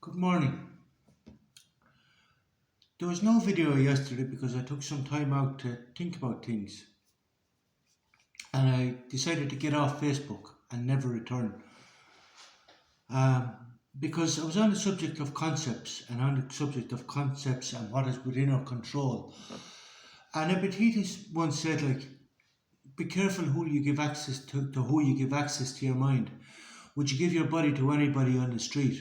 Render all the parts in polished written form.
Good morning. There was no video yesterday because I took some time out to think about things and I decided to get off Facebook and never return. Because I was on the subject of concepts and on the subject of concepts and what is within our control. And Epictetus once said, like, be careful who you give access to who you give access to your mind. Would you give your body to anybody on the street?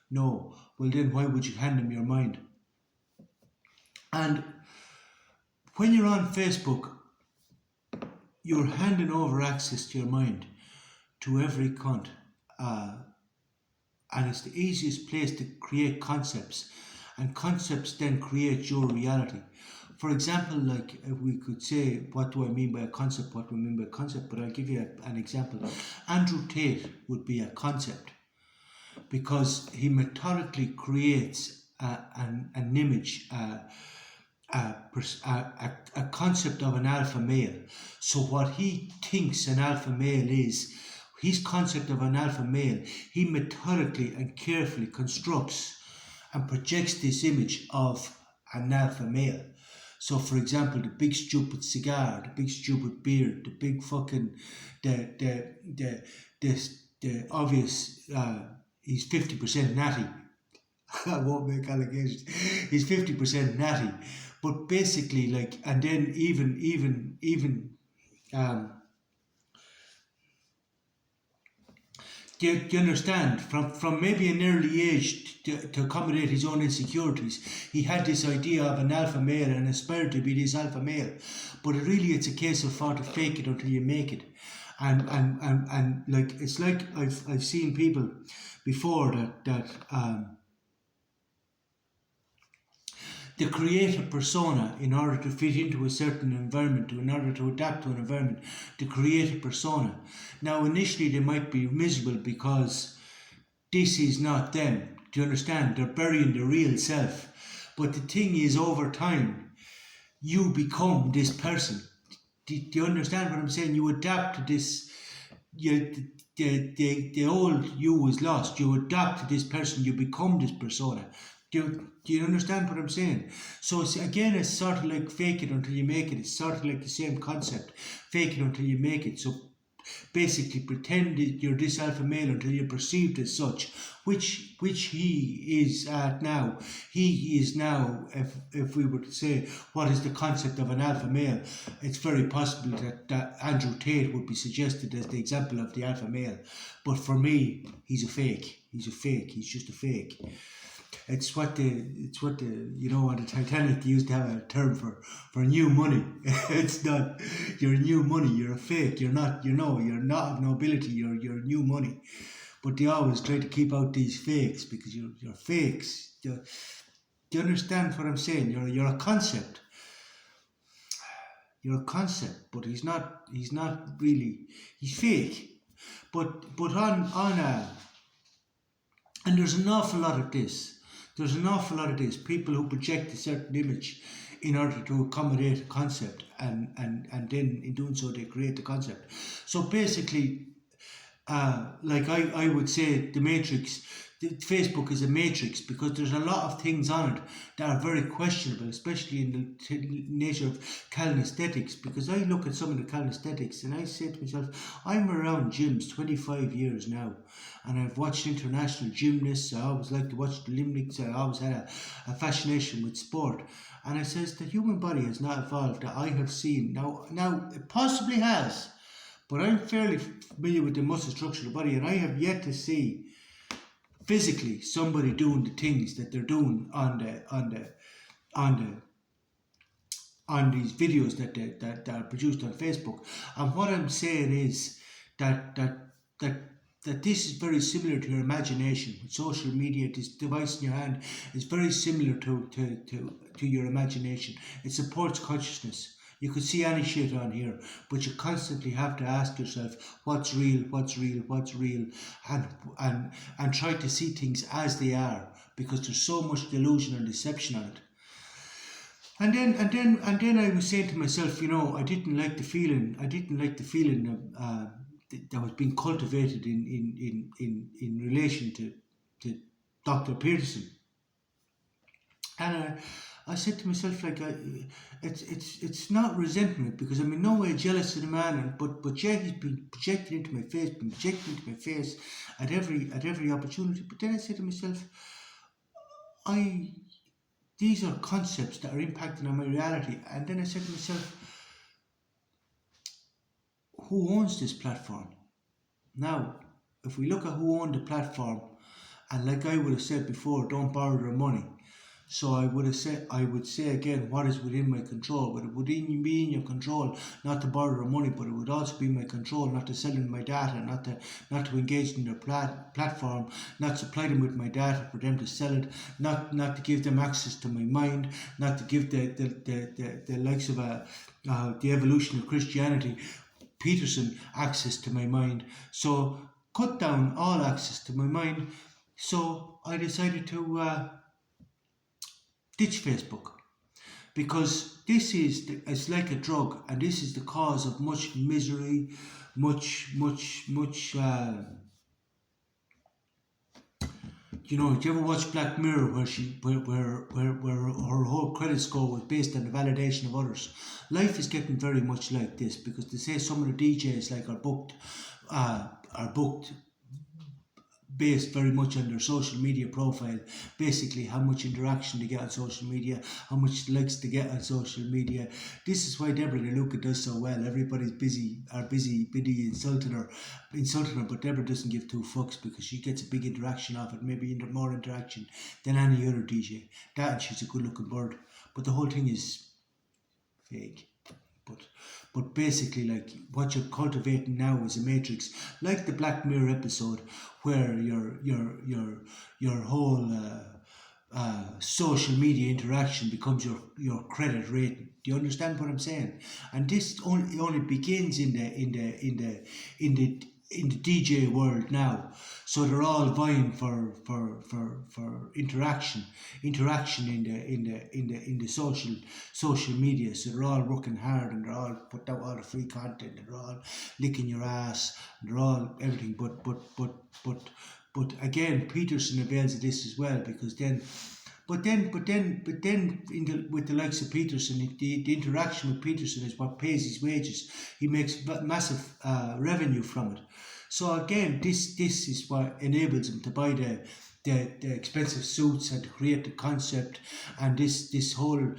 No. Well, then why would you hand them your mind? And when you're on Facebook, you're handing over access to your mind to every cunt. And it's the easiest place to create concepts. And concepts then create your reality. For example, like we could say, what do I mean by a concept? What do I mean by a concept? But I'll give you an example. Andrew Tate would be a concept because he methodically creates an image, a concept of an alpha male. So what he thinks an alpha male is, his concept of an alpha male, he methodically and carefully constructs and projects this image of an alpha male. So, for example, the big stupid cigar, the big stupid beard, the big fucking, the obvious, he's 50% natty. I won't make allegations. He's 50% natty, but basically, like, and then even, do you understand? From maybe an early age to accommodate his own insecurities, he had this idea of an alpha male and aspired to be this alpha male. But really, it's a case of how to fake it until you make it. And like it's like I've seen people before that they create a persona in order to fit into a certain environment, in order to adapt to an environment, to create a persona. Now, initially, they might be miserable because this is not them. Do you understand? They're burying the real self. But the thing is, over time, you become this person. Do you understand what I'm saying? You adapt to this. The old you is lost. You adapt to this person. You become this persona. Do you understand what I'm saying? So it's sort of like fake it until you make it. It's sort of like the same concept. Fake it until you make it. So basically pretend that you're this alpha male until you're perceived as such, which he is at now. He is now, if we were to say, what is the concept of an alpha male, it's very possible that Andrew Tate would be suggested as the example of the alpha male. But for me, he's a fake. He's a fake. He's just a fake. It's what the on the Titanic they used to have a term for new money. It's not you're new money. You're a fake. You're not. You're not of nobility. You're new money. But they always try to keep out these fakes because you're fakes. Do you understand what I'm saying? You're a concept. You're a concept, but he's not. He's not really. He's fake. But on a and there's an awful lot of this. There's an awful lot of this. People who project a certain image in order to accommodate a concept, and then in doing so they create the concept. So basically, like I would say, the Matrix, Facebook is a matrix because there's a lot of things on it that are very questionable, especially in the nature of calisthenics. Because I look at some of the calisthenics and I say to myself, I'm around gyms 25 years now, and I've watched international gymnasts. I always like to watch the Olympics. I always had a fascination with sport, and I says the human body has not evolved that I have seen. Now it possibly has. But I'm fairly familiar with the muscle structure of the body, and I have yet to see physically somebody doing the things that they're doing on these videos that are produced on Facebook. And what I'm saying is that this is very similar to your imagination. Social media, this device in your hand, is very similar to your imagination. It supports consciousness. You could see any shit on here, but you constantly have to ask yourself what's real, and try to see things as they are, because there's so much delusion and deception on it. And then I was saying to myself, I didn't like the feeling that was being cultivated in relation to Dr. Peterson. And I said to myself, like, it's not resentment, because I'm in no way jealous of the man, but yet he's been projected into my face, at every opportunity. But then I said to myself, these are concepts that are impacting on my reality. And then I said to myself, who owns this platform? Now, if we look at who owned the platform, and like I would have said before, don't borrow their money. So I would say again, what is within my control? But it would be in your control not to borrow their money, but it would also be in my control not to sell them my data, not to engage in their platform, not supply them with my data for them to sell it, not to give them access to my mind, not to give the likes of the evolution of Christianity, Peterson, access to my mind. So cut down all access to my mind. So I decided to ditch Facebook, because this it's like a drug, and this is the cause of much misery, much you know, do you ever watch Black Mirror, where her whole credit score was based on the validation of others? Life is getting very much like this, because they say some of the DJs like are booked based very much on their social media profile, basically how much interaction they get on social media, how much likes they get on social media. This is why Deborah De Luca does so well. Everybody's busy insulting her, but Deborah doesn't give two fucks, because she gets a big interaction off it, maybe more interaction than any other DJ. That, and she's a good looking bird. But the whole thing is fake. But basically, like, what you're cultivating now is a matrix, like the Black Mirror episode, where your whole social media interaction becomes your credit rating. Do you understand what I'm saying? And this only begins in the DJ world now. So they're all vying for interaction in the social media. So they're all working hard, and they're all putting out all the free content, and they're all licking your ass, and they're all everything. But again, Peterson avails of this as well, because then. But then, with the likes of Peterson, the interaction with Peterson is what pays his wages. He makes massive revenue from it. So again, this is what enables him to buy the expensive suits, and to create the concept, and this whole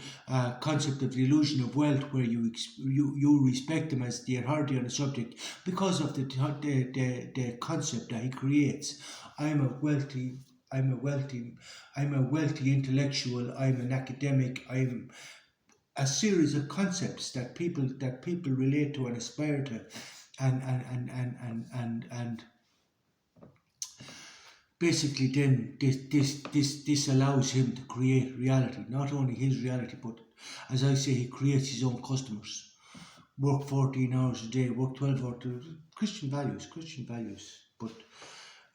concept of the illusion of wealth, where you respect him as the authority on the subject because of the concept that he creates. I'm a wealthy intellectual, I'm an academic, I'm a series of concepts that people relate to and aspire to, and basically then this allows him to create reality, not only his reality, but, as I say, he creates his own customers. Work 14 hours a day, work 12 hours, Christian values, but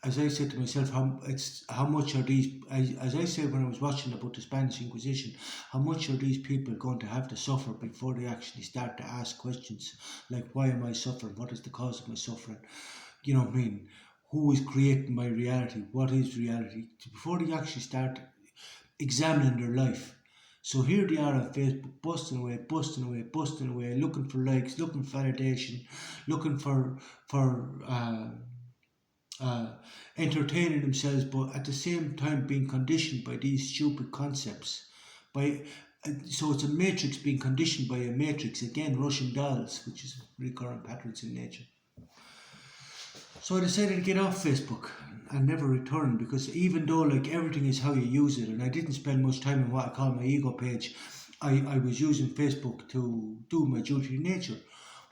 as I said to myself, how much are these, as I said when I was watching about the Spanish Inquisition, how much are these people going to have to suffer before they actually start to ask questions like, why am I suffering? What is the cause of my suffering? You know what I mean? Who is creating my reality? What is reality? Before they actually start examining their life. So here they are on Facebook, busting away, looking for likes, looking for validation, looking for entertaining themselves, but at the same time being conditioned by these stupid concepts. So it's a matrix being conditioned by a matrix, again, Russian dolls, which is recurrent patterns in nature. So I decided to get off Facebook and never return, because even though, like, everything is how you use it, and I didn't spend much time on what I call my ego page, I was using Facebook to do my duty in nature.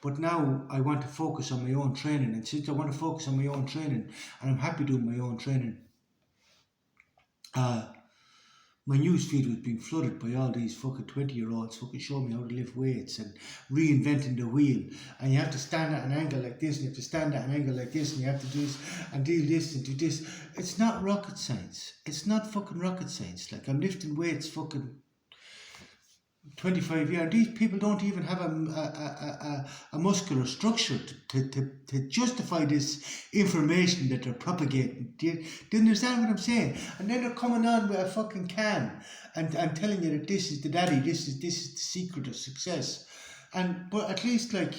But now I want to focus on my own training, and since I want to focus on my own training, and I'm happy doing my own training, my newsfeed was being flooded by all these fucking 20-year-olds fucking showing me how to lift weights and reinventing the wheel. And you have to stand at an angle like this, and you have to stand at an angle like this, and you have to do this, and do this, and do this. It's not rocket science. It's not fucking rocket science. Like, I'm lifting weights fucking 25 years. These people don't even have a muscular structure to justify this information that they're propagating. Do you understand what I'm saying? And then they're coming on with a fucking can and telling you that this is the daddy, this is the secret of success. But at least, like,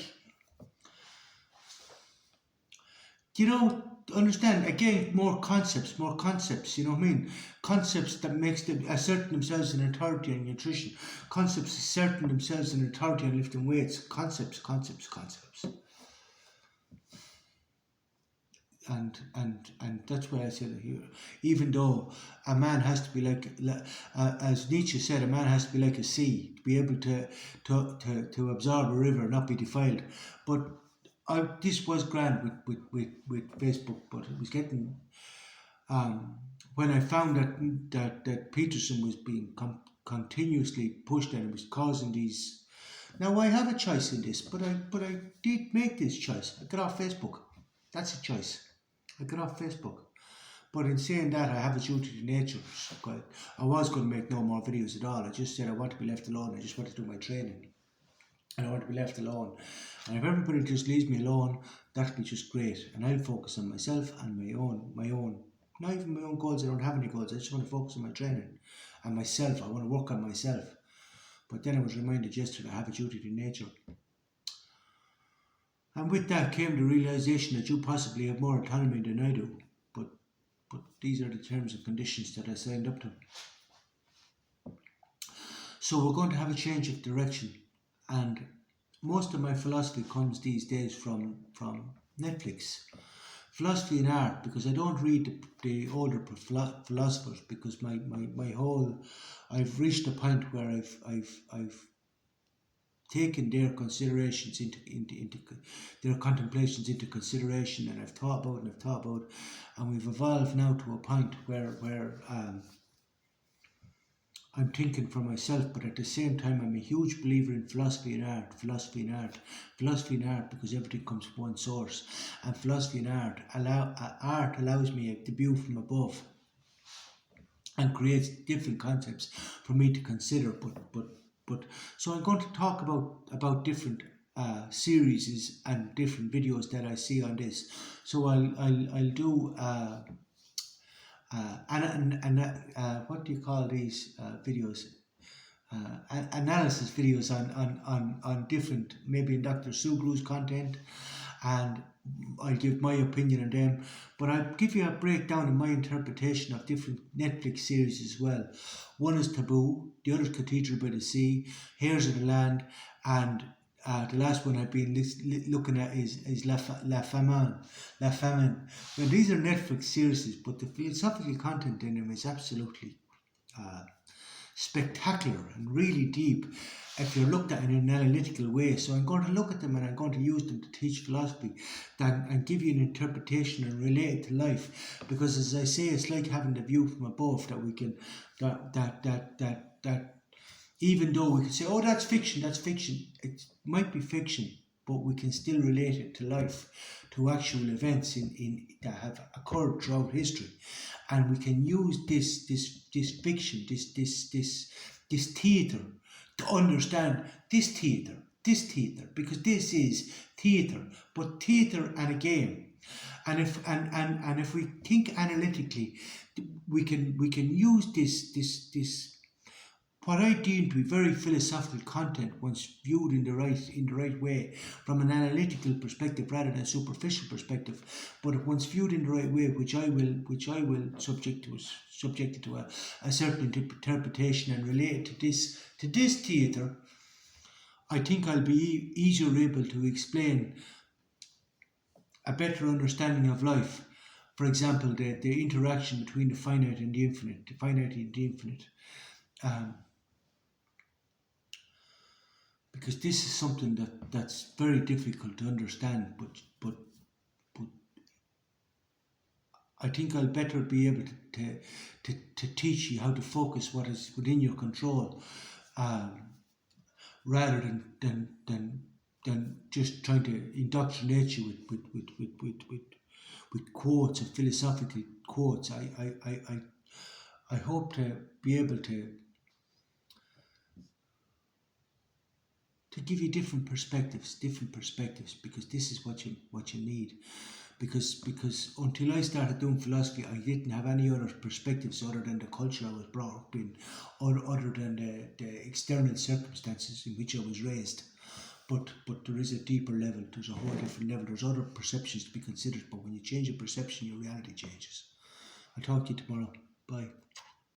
you know, understand again, more concepts, you know what I mean? Concepts that makes them asserting themselves in authority on nutrition, concepts asserting themselves in authority on lifting weights, concepts. And that's why I said here, even though a man has to be like, as Nietzsche said, a man has to be like a sea to be able to absorb a river, not be defiled. But this was grand with Facebook, but it was getting when I found that Peterson was being continuously pushed and it was causing these. Now I have a choice in this, but I did make this choice. I got off Facebook. That's a choice. I got off Facebook. But in saying that, I have a duty to nature. I was going to make no more videos at all. I just said I want to be left alone. I just want to do my training. And I want to be left alone. And if everybody just leaves me alone, that'll be just great. And I'll focus on myself and my own, not even my own goals. I don't have any goals. I just want to focus on my training and myself. I want to work on myself. But then I was reminded yesterday I have a duty to nature. And with that came the realization that you possibly have more autonomy than I do. But these are the terms and conditions that I signed up to. So we're going to have a change of direction. And most of my philosophy comes these days from Netflix. Philosophy and art, because I don't read the older philosophers, because my whole, I've reached a point where I've taken their considerations into their contemplations into consideration, and I've thought about, and we've evolved now to a point where I'm thinking for myself, but at the same time I'm a huge believer in philosophy and art, because everything comes from one source, and philosophy and art allows me the view from above and creates different concepts for me to consider. But so I'm going to talk about different series and different videos that I see on this. So I'll do what do you call these videos? Analysis videos on different, maybe in Dr. Sugru's content, and I'll give my opinion on them, but I'll give you a breakdown of my interpretation of different Netflix series as well. One is Taboo, the other is Cathedral by the Sea, Heirs of the Land, and the last one I've been looking at is La Famine. Well, these are Netflix series, but the philosophical content in them is absolutely spectacular and really deep if you're looked at in an analytical way. So I'm going to look at them and I'm going to use them to teach philosophy and give you an interpretation and relate it to life, because as I say, it's like having the view from above that we can that even though we can say, oh, that's fiction, it might be fiction, but we can still relate it to life, to actual events in that have occurred throughout history, and we can use this fiction, this theatre, to understand this theatre, because this is theatre, but theatre and a game. And if we think analytically, we can use this what I deem to be very philosophical content, once viewed in the right way, from an analytical perspective rather than superficial perspective, but once viewed in the right way, which I will subject it to a certain interpretation and relate to this theatre, I think I'll be easier able to explain a better understanding of life. For example, the interaction between the finite and the infinite, because this is something that's very difficult to understand, but I think I'll better be able to teach you how to focus what is within your control, rather than just trying to indoctrinate you with quotes and philosophical quotes. I hope to be able to to give you different perspectives, because this is what you need. Because until I started doing philosophy, I didn't have any other perspectives other than the culture I was brought up in, or other than the external circumstances in which I was raised. But there is a deeper level. There's a whole different level. There's other perceptions to be considered. But when you change your perception, your reality changes. I'll talk to you tomorrow. Bye.